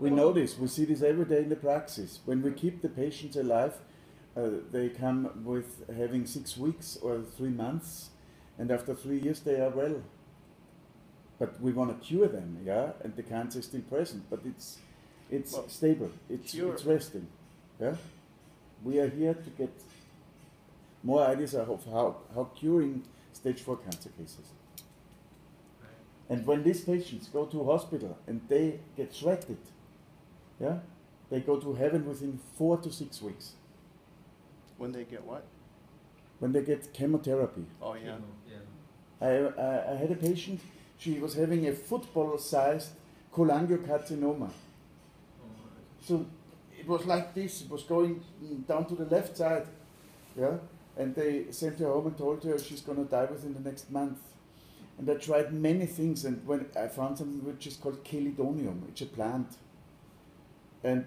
We know this. We see this every day in the praxis. When we keep the patients alive, they come with having 6 weeks or 3 months, and after 3 years they are well. But we want to cure them, yeah, and the cancer is still present, but it's well, stable. It's resting, yeah. We are here to get more ideas of how curing stage 4 cancer cases. And when these patients go to hospital and they get shredded, yeah, they go to heaven within 4 to 6 weeks. When they get what? When they get chemotherapy. Oh yeah. I had a patient. She was having a football-sized cholangiocarcinoma. So it was like this. It was going down to the left side, yeah. And they sent her home and told her she's going to die within the next month. And I tried many things, and when I found something which is called chelidonium, it's a plant. And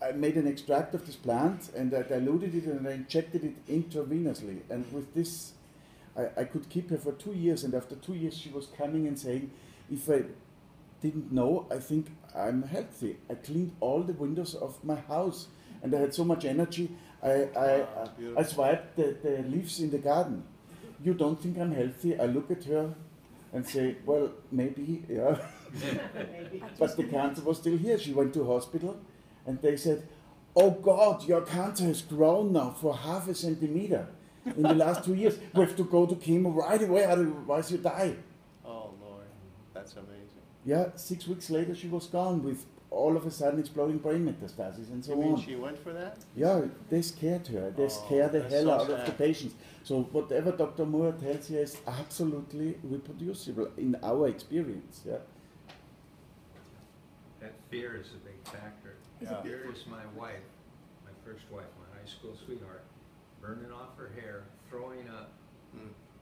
I made an extract of this plant, and I diluted it, and I injected it intravenously. And with this, I could keep her for 2 years, and after 2 years she was coming and saying, if I didn't know, I think I'm healthy. I cleaned all the windows of my house, and I had so much energy, I swiped the leaves in the garden. You don't think I'm healthy? I look at her and say, well, maybe, yeah. But the cancer was still here. She went to hospital, and they said, oh God, your cancer has grown now for half a centimeter in the last 2 years. We have to go to chemo right away, otherwise you die. Oh Lord, that's amazing. Yeah, 6 weeks later she was gone with all of a sudden exploding brain metastases and so on. You mean she went for that? Yeah, they scared her. They scare the hell out of the patients. So whatever Dr. Omura tells you is absolutely reproducible in our experience. Yeah. That fear is a big factor. Yeah. Fear is my wife, my first wife, my high school sweetheart, burning off her hair, throwing up.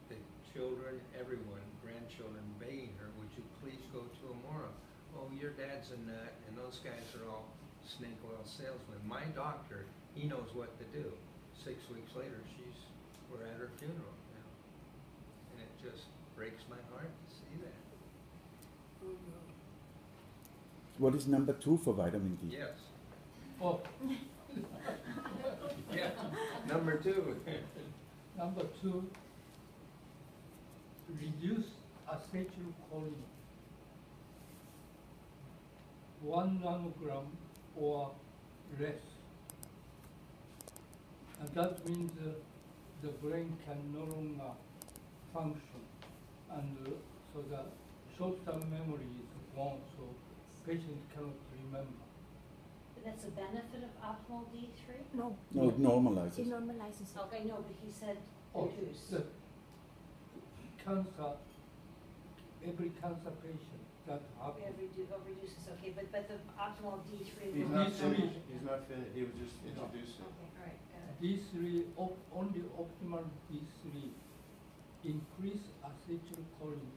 The children, everyone, grandchildren, begging her, would you please go to Omura? Oh, your dad's a nut, and those guys are all snake oil salesmen. My doctor, he knows what to do. 6 weeks later, we're at her funeral now. And it just breaks my heart to see that. What is number 2 for vitamin D? Yes. Oh. Yeah, number 2. Number 2, reduce acetylcholine. 1 nanogram or less. And that means the brain can no longer function, and so the short-term memory is gone, so patient cannot remember. But that's a benefit of optimal D3? No. No, it normalizes. It normalizes. Okay, no, but he said Oh, reduce. the cancer, every cancer patient that have Reduces, okay, but the optimal D3 He's will not These finished. three. He's not finished. He was just introducing. Okay, all right, got it. D3, only optimal D3, increase acetylcholine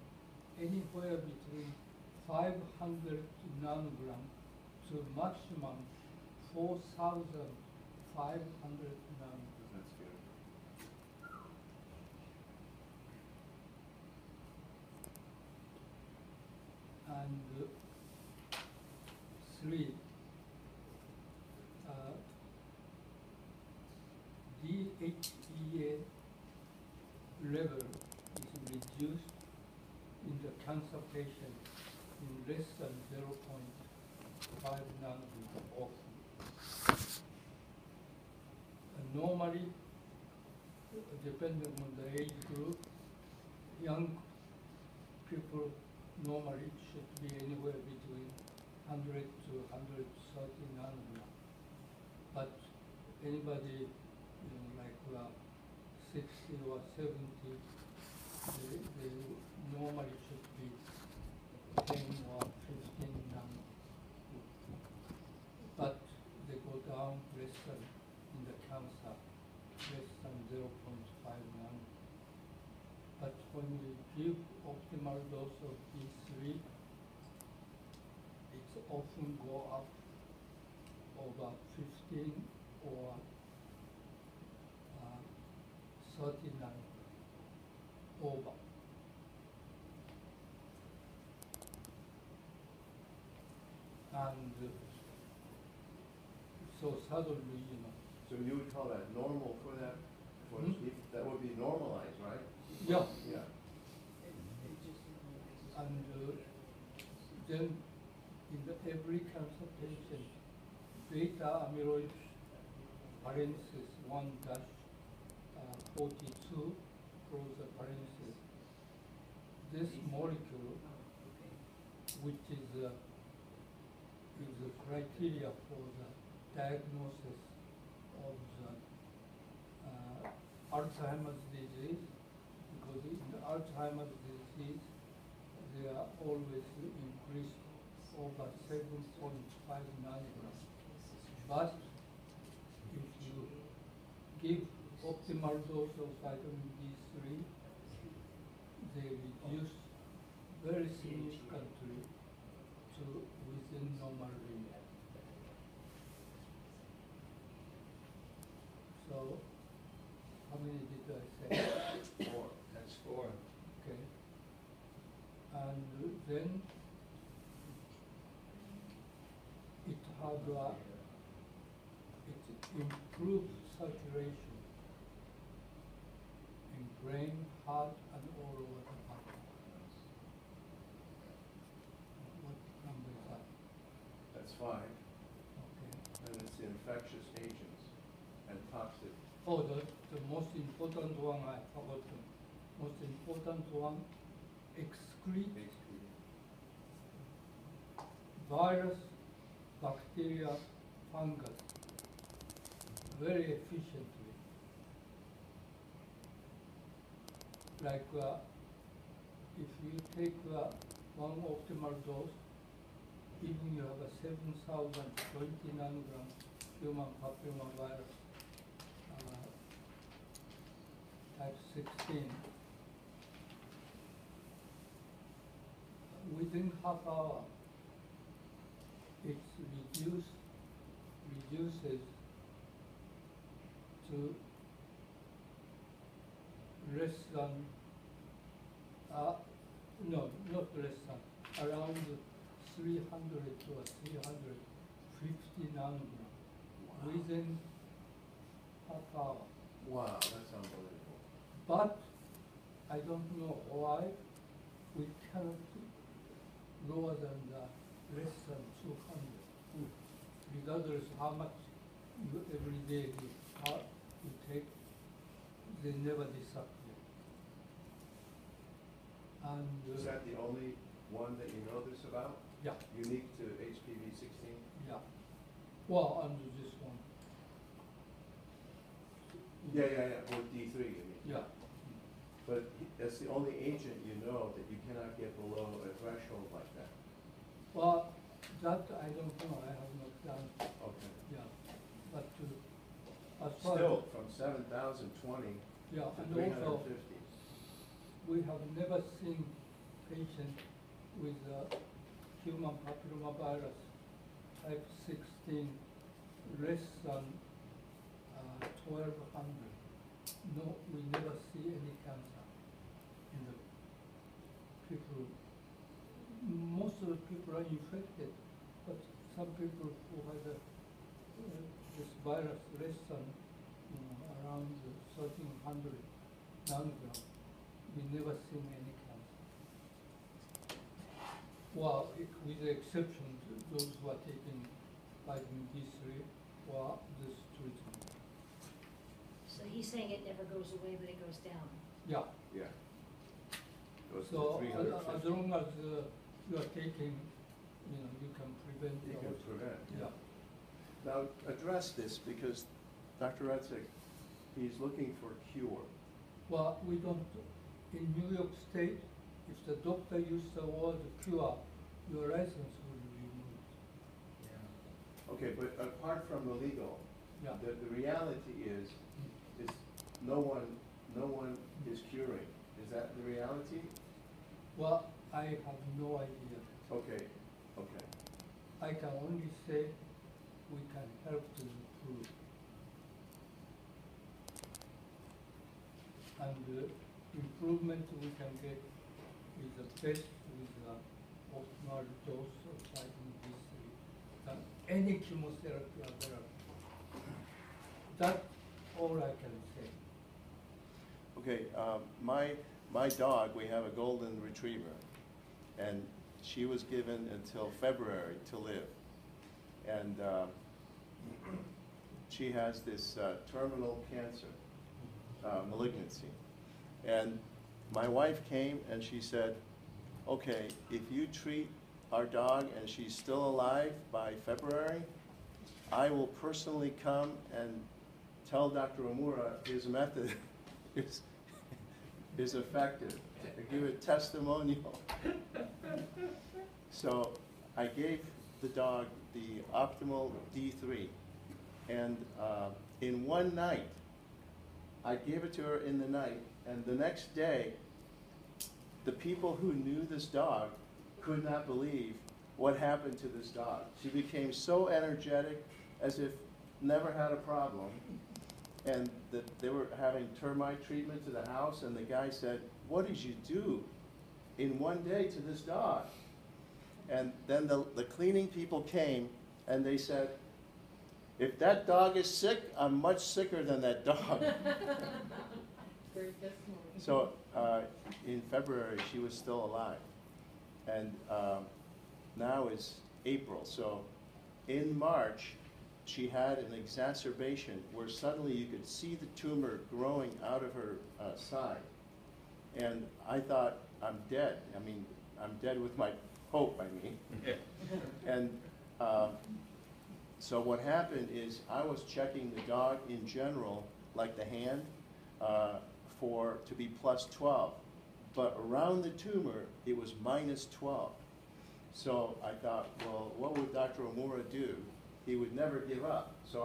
anywhere between 500 nanogram to maximum 4,500 nanogram. That's good. And 3, DHEA level is reduced in the cancer patient in less than 0.5 nanogram often. And normally, depending on the age group, young people normally should be anywhere between 100 to 130 nanogram. But anybody, like 60 or 70, they normally should be 10 or 15 nanogram. But they go down less than in the cancer, less than 0.5 nanogram. But when we give optimal dose of D3, it's often go up over 15 or 39 over. And so suddenly, So you would call that normal for that, that would be normalized, right? yeah, Yeah. and then in every cancer patient, beta amyloid parenthesis 1 dash 42 close the parenthesis. This molecule, which is a criteria for the diagnosis of the Alzheimer's disease, because in the Alzheimer's disease, they are always increased over 7.5 nanograms. But if you give optimal dose of vitamin D3, they reduce very significantly to within normal limit. So, how many did I say? 4. That's 4. Okay. And then it had it improved saturation in brain, heart, and all over the body. What number is that? That's 5. Okay. And it's infectious agents and toxic. Oh, the most important one I forgot. Most important one, excrete virus, bacteria, fungus very efficiently. Like if you take one optimal dose, even you have a 7,020 nanogram human papillomavirus type 16, within half hour, it reduces to less than, no, not less than, around 300 or 350 nanogram within half hour. Wow, that's unbelievable. But I don't know why we cannot lower than less than 200. Regardless how much you every day you take, they never disappear. And Is that the only one that you know this about? yeah, Unique to HPV 16? yeah. Well, and this one. Yeah, with D3, you mean? Yeah. But that's the only agent you know that you cannot get below a threshold like that. Well, that I don't know. I have not done. Okay. Yeah, but as far Still, from 7,020 yeah, to and 350. also we have never seen patient with human papillomavirus type 16 less than 1,200. No, we never see any cancer in the people. Most of the people are infected, but some people who had this virus less than around 1,300 nanogram, we never seen any cancer. Well, with the exception to those who are taking vitamin D3 or this treatment. So he's saying it never goes away, but it goes down. Yeah. Yeah. Goes So to as 350. long as you are taking, you can prevent. You can prevent. Yeah. Now, address this because Dr. Retzek, he's looking for a cure. Well, we don't. In New York State, if the doctor used the word cure, your license will be removed. Yeah. Okay, but apart from the legal, Yeah. the reality is no one is curing. Is that the reality? Well, I have no idea. Okay. I can only say we can help to improve. And the improvement we can get is the best with the optimal dose of vitamin D3 any chemotherapy available. That's all I can say. Okay, my dog, we have a golden retriever, and she was given until February to live. And she has this terminal cancer, malignancy. And my wife came and she said, okay, if you treat our dog and she's still alive by February, I will personally come and tell Dr. Omura his method is effective. I give a testimonial. So I gave the dog the optimal D3, and in one night, I gave it to her in the night, and the next day, the people who knew this dog could not believe what happened to this dog. She became so energetic, as if never had a problem, and that they were having termite treatment to the house, and the guy said, what did you do in one day to this dog? And then the cleaning people came, and they said, if that dog is sick, I'm much sicker than that dog. So in February, she was still alive. And now is April. So in March, she had an exacerbation where suddenly you could see the tumor growing out of her side. And I thought, I'm dead. I mean, I'm dead with my hope, I mean. And so what happened is I was checking the dog in general, like the hand, to be plus 12. But around the tumor, it was minus 12. So I thought, well, what would Dr. Omura do? He would never give up. So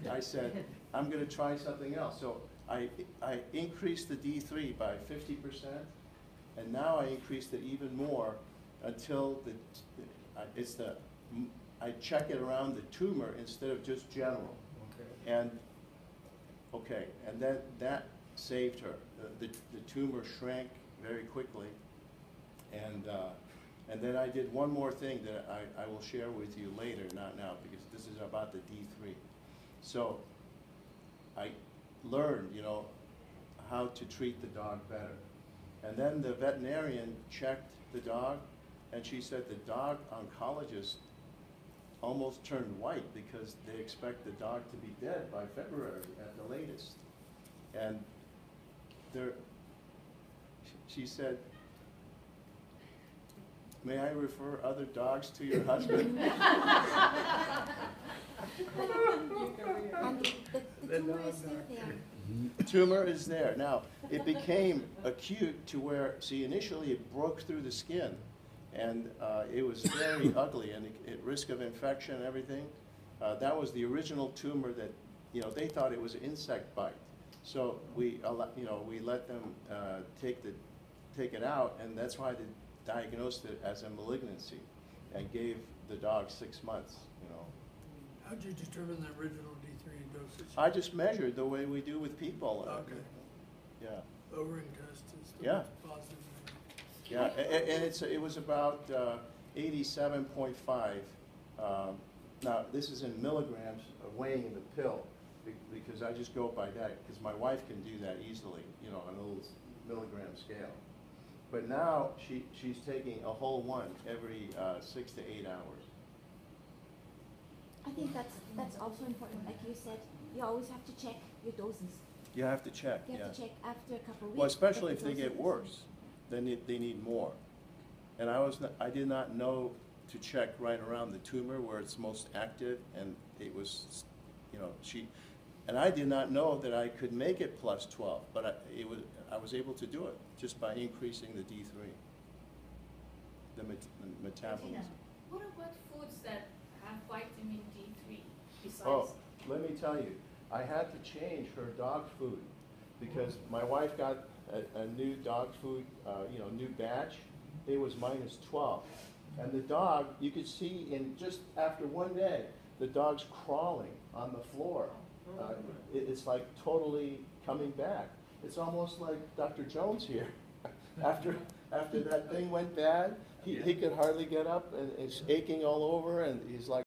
I said, I'm going to try something else. So I increased the D3 by 50%, and now I increased it even more until I check it around the tumor instead of just general. Okay. And then that saved her. The tumor shrank very quickly, and then I did one more thing that I will share with you later, not now, because this is about the D3. So I learned, how to treat the dog better. And then the veterinarian checked the dog, and she said the dog oncologist almost turned white because they expect the dog to be dead by February at the latest. And she said, may I refer other dogs to your husband? The tumor is still there. The tumor is there. Now, it became acute to where, see, initially it broke through the skin, and it was very ugly, and at risk of infection and everything. That was the original tumor that, they thought it was an insect bite. So we let them take it out, and that's why they diagnosed it as a malignancy and gave the dog 6 months, How did you determine the original D3 dosage? I just measured the way we do with people. Okay. Yeah. Lowering testes. Yeah. Positive. Yeah, and it was about 87.5. Now, this is in milligrams of weighing in the pill, because I just go by that, because my wife can do that easily, on a little milligram scale. But now she's taking a whole one every 6 to 8 hours. I think that's also important. Like you said, you always have to check your doses. You have to check, You have to check after a couple of weeks. Well, especially that if they the get doses- worse, then they need more. And I did not know to check right around the tumor where it's most active, and it was, and I did not know that I could make it plus 12, but I was able to do it just by increasing the D3, the metabolism. What about foods that have vitamin D3 besides? Oh, let me tell you, I had to change her dog food because my wife got a new dog food, new batch. It was minus 12. And the dog, you could see in just after one day, the dog's crawling on the floor. It's like totally coming back. It's almost like Dr. Jones here. After that thing went bad, he could hardly get up, and it's aching all over, and he's like,